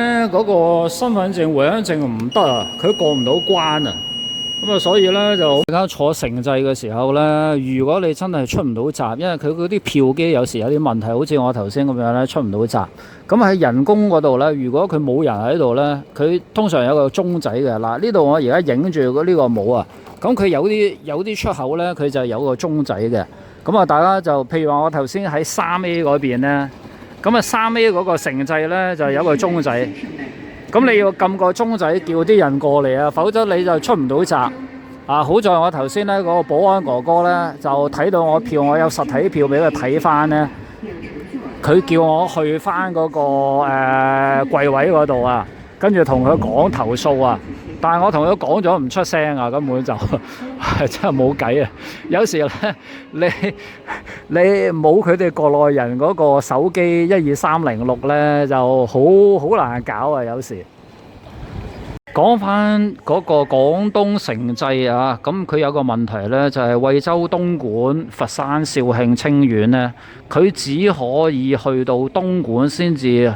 嗰個身份證、回鄉證唔得啊，佢過唔到關啊。咁啊，所以咧就而家坐城際嘅時候咧，如果你真係出唔到閘，因為佢嗰啲票機有時有啲問題，好似我頭先咁樣咧出唔到閘。咁喺人工嗰度咧，如果佢冇人喺度咧，佢通常有個鐘仔嘅。嗱，呢度我而家影住呢個帽啊，咁佢有啲出口咧，佢就有個鐘仔嘅。咁啊，大家就譬如話我頭先喺3A 嗰邊咧，咁啊3A 嗰個城際咧就有個鐘仔。咁你要撳個鐘仔叫啲人過嚟啊，否則你就出唔到閘啊！好在我頭先咧嗰個保安哥哥咧就睇到我票，我有實體票俾佢睇翻咧，佢叫我去翻嗰個櫃位嗰度啊，跟住同佢講投訴啊。但係我同佢講咗唔出聲啊，根本就真係冇計啊！有時咧，你冇佢哋國內人嗰個手機12306咧，就好難搞啊！有時講翻嗰個廣東城際啊，咁佢有個問題咧，就係惠州、東莞、佛山、肇慶、清遠咧，佢只可以去到東莞先至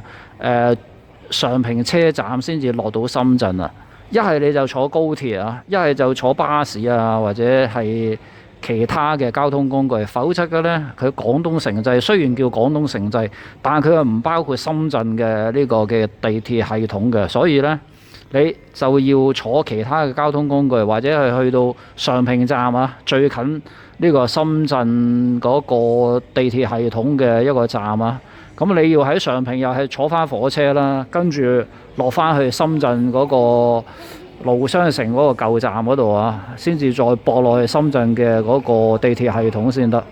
常平車站先至落到深圳啊！一係你就坐高鐵啊，一係就坐巴士啊，或者係其他嘅交通工具。否則嘅呢，佢廣東城際雖然叫廣東城際，但係佢又唔包括深圳嘅呢個嘅地鐵系統嘅，所以呢，你就要坐其他嘅交通工具，或者係去到常平站啊，最近呢個深圳嗰個地鐵系統嘅一個站啊。咁你要喺常平又係坐翻火車啦，跟住落翻去深圳嗰個盧雙城嗰個舊站嗰度啊，先至再駁落去深圳嘅嗰個地鐵系統先得。